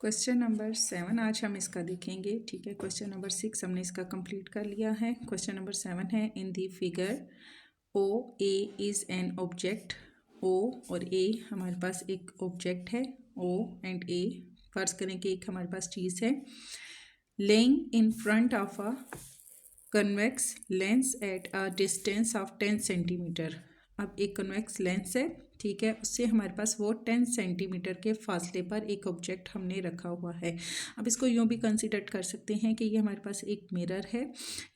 Question number 7 आज हम इसका देखेंगे। ठीक है, क्वेश्चन नंबर 6 हमने इसका कंप्लीट कर लिया है। क्वेश्चन नंबर 7 है, in the figure O A is an object. O और ए हमारे पास एक ऑब्जेक्ट है। ओ एंड ए फर्ज करें कि एक हमारे पास चीज़ है। Laying in front of a convex lens at a distance of 10 centimetre. अब एक कन्वेक्स लेंस है, ठीक है, उससे हमारे पास वो 10 सेंटीमीटर के फासले पर एक ऑब्जेक्ट हमने रखा हुआ है। अब इसको यूँ भी कंसिडर कर सकते हैं कि ये हमारे पास एक मिरर है,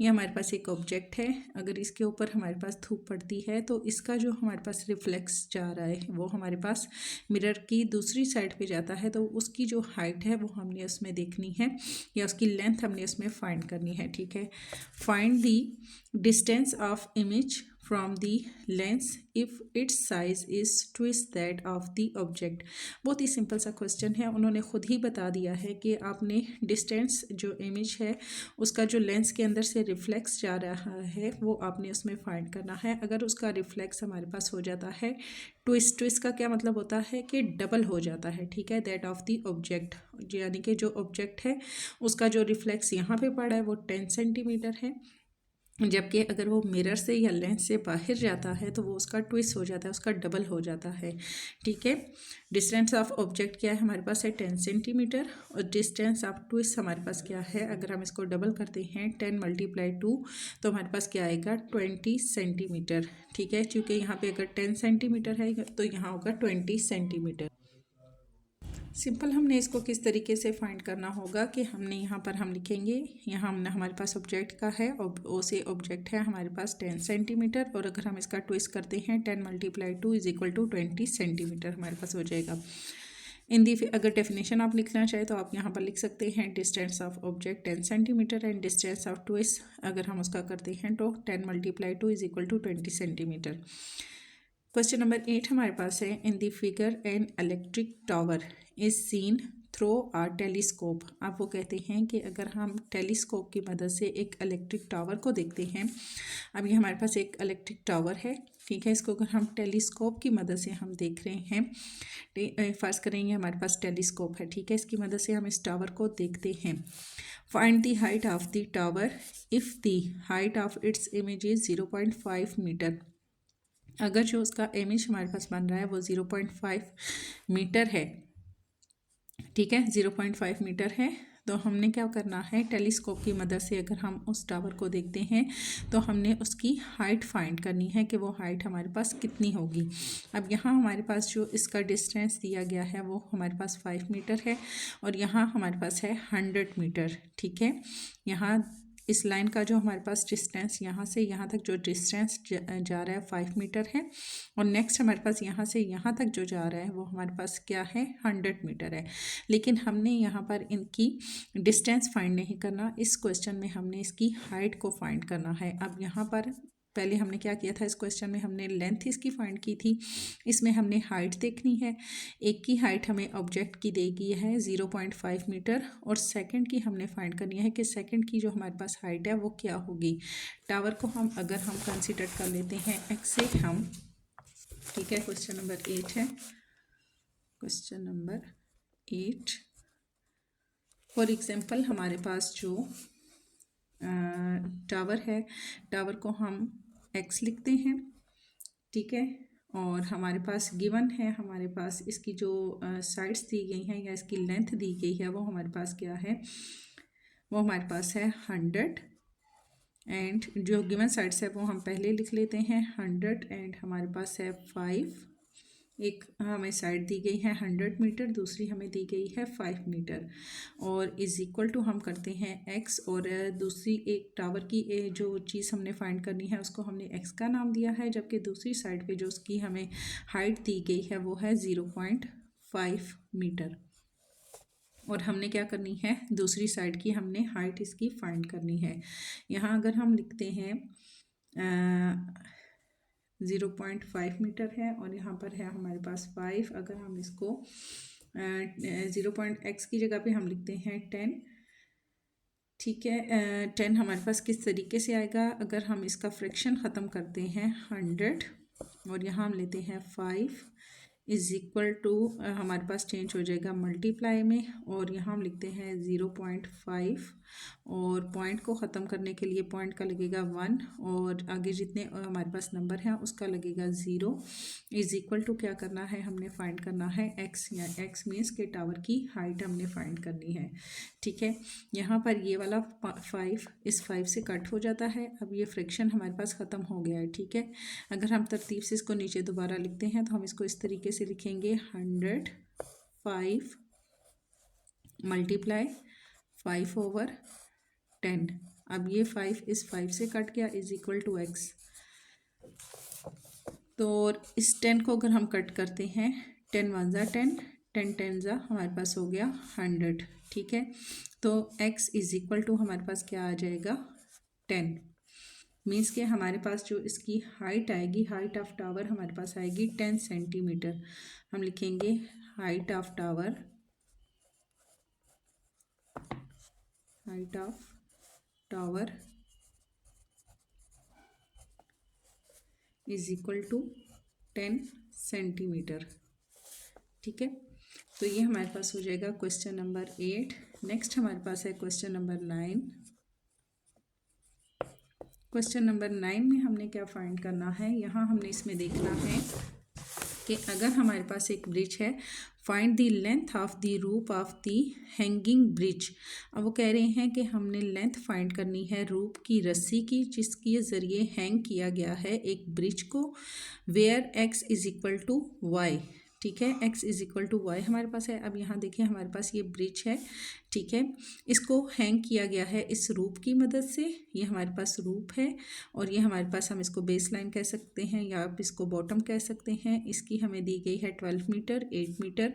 ये हमारे पास एक ऑब्जेक्ट है। अगर इसके ऊपर हमारे पास धूप पड़ती है तो इसका जो हमारे पास रिफ्लेक्स जा रहा है वो हमारे पास मिरर की दूसरी साइड पे जाता है, तो उसकी जो हाइट है वो हमने उसमें देखनी है या उसकी लेंथ हमने उसमें फाइंड करनी है। ठीक है, find the distance of image from the lens if its size is twice that of the object। बहुत ही सिंपल सा क्वेश्चन है, उन्होंने खुद ही बता दिया है कि आपने डिस्टेंस जो इमेज है उसका जो लेंस के अंदर से रिफ्लेक्स जा रहा है वो आपने उसमें फाइंड करना है। अगर उसका रिफ्लेक्स हमारे पास हो जाता है ट्विस्ट, ट्विस्ट का क्या मतलब होता है कि डबल हो जाता है। ठीक है, दैट ऑफ द ऑब्जेक्ट, यानी कि जो ऑब्जेक्ट है उसका जो रिफ्लेक्स यहाँ पे पड़ा है वो 10 सेंटीमीटर है, जबकि अगर वो मिरर से या लेंस से बाहर जाता है तो वो उसका ट्विस्ट हो जाता है, उसका डबल हो जाता है। ठीक है, डिस्टेंस ऑफ ऑब्जेक्ट क्या है हमारे पास है 10 सेंटीमीटर और डिस्टेंस ऑफ ट्विस्ट हमारे पास क्या है, अगर हम इसको डबल करते हैं 10 × 2 तो हमारे पास क्या आएगा 20 सेंटीमीटर। ठीक है, क्योंकि यहाँ पे अगर 10 सेंटीमीटर है तो यहाँ होगा 20 सेंटीमीटर। सिंपल हमने इसको किस तरीके से फाइंड करना होगा कि हमने यहाँ पर हम लिखेंगे, यहाँ हमने हमारे पास ऑब्जेक्ट का है और ओ से ऑब्जेक्ट है हमारे पास 10 सेंटीमीटर और अगर हम इसका ट्विस्ट करते हैं 10 × 2 = 20 सेंटीमीटर हमारे पास हो जाएगा। इन दी अगर डेफिनेशन आप लिखना चाहे तो आप यहाँ पर लिख सकते हैं distance of object 10 centimetre and distance of twist अगर हम उसका करते हैं तो 10 × 2 = 20 सेंटीमीटर। क्वेश्चन नंबर 8 हमारे पास है, in the figure an electric tower is seen through a telescope. अब वो कहते हैं कि अगर हम टेलीस्कोप की मदद से एक इलेक्ट्रिक टावर को देखते हैं। अब ये हमारे पास एक इलेक्ट्रिक टावर है, ठीक है, इसको अगर हम टेलीस्कोप की मदद से हम देख रहे हैं, फर्ज करेंगे हमारे पास टेलीस्कोप है, ठीक है, इसकी मदद से हम इस टावर को देखते हैं। Find the height of the tower if the height of its image is 0.5 metre. अगर जो उसका इमेज हमारे पास बन रहा है वो 0.5 मीटर है, ठीक है, 0.5 मीटर है, तो हमने क्या करना है टेलीस्कोप की मदद से अगर हम उस टावर को देखते हैं तो हमने उसकी हाइट फाइंड करनी है कि वो हाइट हमारे पास कितनी होगी। अब यहाँ हमारे पास जो इसका डिस्टेंस दिया गया है वो हमारे पास 5 मीटर है और यहाँ हमारे पास है 100 मीटर। ठीक है, यहाँ इस लाइन का जो हमारे पास डिस्टेंस यहाँ से यहाँ तक जो डिस्टेंस जा रहा है 5 मीटर है और नेक्स्ट हमारे पास यहाँ से यहाँ तक जो जा रहा है वो हमारे पास क्या है 100 मीटर है। लेकिन हमने यहाँ पर इनकी डिस्टेंस फाइंड नहीं करना, इस क्वेश्चन में हमने इसकी हाइट को फाइंड करना है। अब यहाँ पर पहले हमने क्या किया था, इस क्वेश्चन में हमने लेंथ इसकी फाइंड की थी, इसमें हमने हाइट देखनी है। एक की हाइट हमें ऑब्जेक्ट की देगी है 0.5 मीटर और सेकंड की हमने फाइंड करनी है कि सेकंड की जो हमारे पास हाइट है वो क्या होगी। टावर को हम अगर हम कंसीडर कर लेते हैं एक्स से हम, ठीक है, क्वेश्चन नंबर 8 है, क्वेश्चन नंबर 8 फॉर एग्जांपल हमारे पास जो टावर है, टावर को हम एक्स लिखते हैं, ठीक है, और हमारे पास गिवन है, हमारे पास इसकी जो साइड्स दी गई हैं या इसकी लेंथ दी गई है वो हमारे पास क्या है, वो हमारे पास है 100 एंड जो गिवन साइड्स है वो हम पहले लिख लेते हैं 100 एंड हमारे पास है 5। एक हमें साइड दी गई है 100 मीटर, दूसरी हमें दी गई है 5 मीटर और इज़ इक्वल टू हम करते हैं x और दूसरी एक टावर की जो चीज़ हमने फाइंड करनी है उसको हमने x का नाम दिया है, जबकि दूसरी साइड पे जो उसकी हमें हाइट दी गई है वो है 0.5 मीटर और हमने क्या करनी है दूसरी साइड की हमने हाइट इसकी फाइंड करनी है। यहाँ अगर हम लिखते हैं 0.5 मीटर है और यहाँ पर है हमारे पास 5, अगर हम इसको 0.x की जगह पे हम लिखते हैं 10, ठीक है, 10 हमारे पास किस तरीके से आएगा, अगर हम इसका फ्रैक्शन ख़त्म करते हैं 100 और यहाँ हम लेते हैं 5 इज़ इक्वल टू हमारे पास चेंज हो जाएगा मल्टीप्लाई में, और यहाँ हम लिखते हैं 0.5, और पॉइंट को ख़त्म करने के लिए पॉइंट का लगेगा 1, और आगे जितने हमारे पास नंबर हैं उसका लगेगा 0। इज़ इक्वल टू क्या करना है, हमने फाइंड करना है x, या x मीन्स के टावर की हाइट हमने फाइंड करनी है। ठीक है, यहाँ पर ये वाला 5 इस 5 से कट हो जाता है। अब ये फ्रैक्शन हमारे पास ख़त्म हो गया है। ठीक है, अगर हम तरतीब से इसको नीचे दोबारा लिखते हैं तो हम इसको इस तरीके से लिखेंगे 105 मल्टीप्लाई 5/10। अब ये 5 इस 5 से कट गया, इज इक्वल टू x। तो इस 10 को अगर हम कट करते हैं, 10 1 ज़ा 10, 10 10 ज़ा हमारे पास हो गया 100। ठीक है, तो x इज इक्वल टू हमारे पास क्या आ जाएगा 10। मीन्स के हमारे पास जो इसकी हाइट आएगी, हाइट ऑफ टावर हमारे पास आएगी 10 सेंटीमीटर। हम लिखेंगे height of tower, height of tower is equal to 10 centimetre. ठीक है, तो ये हमारे पास हो जाएगा क्वेश्चन नंबर 8। नेक्स्ट हमारे पास है क्वेश्चन नंबर 9। क्वेश्चन नंबर 9 में हमने क्या फाइंड करना है, यहाँ हमने इसमें देखना है कि अगर हमारे पास एक ब्रिज है, find the length of the रूप ऑफ द हैंगिंग ब्रिज। अब वो कह रहे हैं कि हमने लेंथ फाइंड करनी है रूप की रस्सी की जिसके ज़रिए हैंग किया गया है एक ब्रिज को, where x is equal to Y. ठीक है, x is equal to Y हमारे पास है। अब यहाँ देखिए हमारे पास ये ब्रिज है। ठीक है, इसको हैंग किया गया है इस रूप की मदद से। ये हमारे पास रूप है, और ये हमारे पास, हम इसको बेस लाइन कह सकते हैं या आप इसको बॉटम कह सकते हैं। इसकी हमें दी गई है 12 मीटर, 8 मीटर,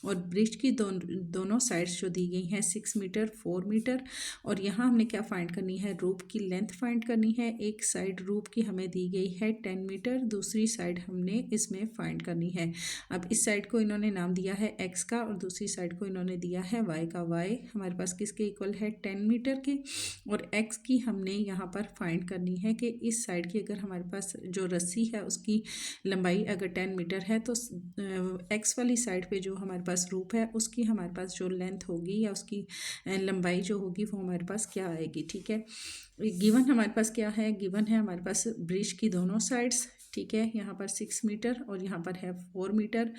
और ब्रिज की दोनों साइड्स जो दी गई हैं 6 मीटर, 4 मीटर। और यहाँ हमने क्या फाइंड करनी है, रूप की लेंथ फाइंड करनी है। एक साइड रूप की हमें दी गई है 10 मीटर, दूसरी साइड हमने इसमें फाइंड करनी है। अब इस साइड को इन्होंने नाम दिया है x का, और दूसरी साइड को इन्होंने दिया है y का। y हमारे पास किसके इक्वल है 10 मीटर के, और x की हमने यहाँ पर फाइंड करनी है कि इस साइड की अगर हमारे पास जो रस्सी है उसकी लंबाई अगर 10 मीटर है तो x वाली साइड पे जो हमारे पास रूप है उसकी हमारे पास जो लेंथ होगी या उसकी लंबाई जो होगी वो हमारे पास क्या आएगी। ठीक है, गिवन हमारे पास क्या है, गिवन है हमारे पास ब्रिज की दोनों साइड्स। ठीक है, यहाँ पर 6 मीटर और यहाँ पर है 4 मीटर।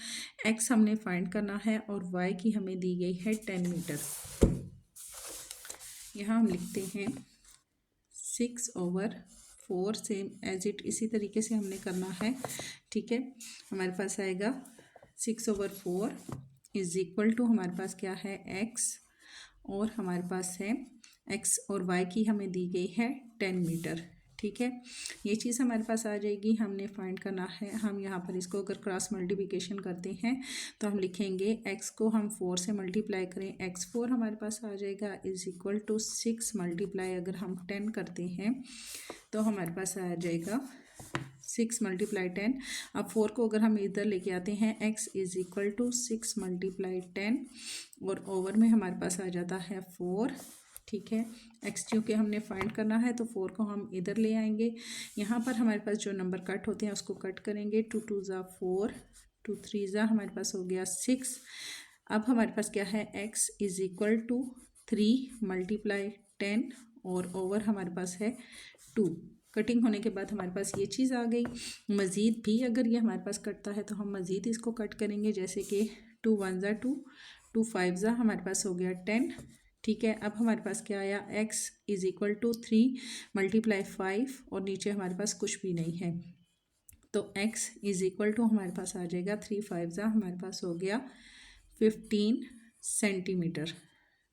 x हमने फाइंड करना है, और y की हमें दी गई है 10 मीटर। यहाँ हम लिखते हैं 6/4, सेम एज इट इसी तरीके से हमने करना है। ठीक है, हमारे पास आएगा 6/4 इज इक्वल टू हमारे पास क्या है x, और हमारे पास है x और y की हमें दी गई है 10 मीटर। ठीक है, ये चीज़ हमारे पास आ जाएगी। हमने फाइंड करना है, हम यहाँ पर इसको अगर क्रॉस मल्टीप्लिकेशन करते हैं तो हम लिखेंगे x को हम 4 से मल्टीप्लाई करें, x4 हमारे पास आ जाएगा इज इक्वल टू 6 मल्टीप्लाई अगर हम 10 करते हैं तो हमारे पास आ जाएगा 6 मल्टीप्लाई 10। अब 4 को अगर हम इधर लेके आते हैं, x is equal to 6 multiply 10, और ओवर में हमारे पास आ जाता है 4। ठीक है, x क्योंकि हमने फाइंड करना है तो 4 को हम इधर ले आएंगे। यहाँ पर हमारे पास जो नंबर कट होते हैं उसको कट करेंगे। 2 2 ज़ा 4, 2 3 ज़ा हमारे पास हो गया 6। अब हमारे पास क्या है, x is equal to 3 multiply 10, और ओवर हमारे पास है 2। कटिंग होने के बाद हमारे पास ये चीज़ आ गई। मज़ीद भी अगर ये हमारे पास कटता है तो हम मज़ीद इसको कट करेंगे, जैसे कि 2 1 ज़ा 2, 2 5 ज़ा हमारे पास हो गया 10। ठीक है, अब हमारे पास क्या आया, x is equal to 3 multiply 5, और नीचे हमारे पास कुछ भी नहीं है तो x इज इक्वल टू हमारे पास आ जाएगा 3 5 ज़ा हमारे पास हो गया 15 सेंटीमीटर,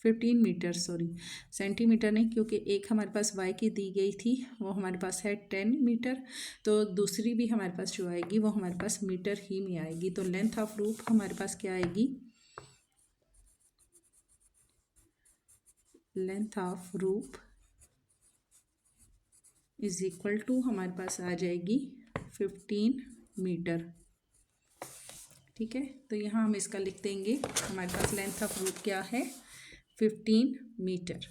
15 मीटर, सॉरी सेंटीमीटर नहीं, क्योंकि एक हमारे पास y की दी गई थी वो हमारे पास है 10 मीटर, तो दूसरी भी हमारे पास जो आएगी वो हमारे पास मीटर ही में आएगी। तो लेंथ ऑफ रूप हमारे पास क्या आएगी, लेंथ ऑफ रूप इज इक्वल टू हमारे पास आ जाएगी 15 मीटर। ठीक है, तो यहाँ हम इसका लिख देंगे, हमारे पास लेंथ ऑफ रूप क्या है 15 मीटर।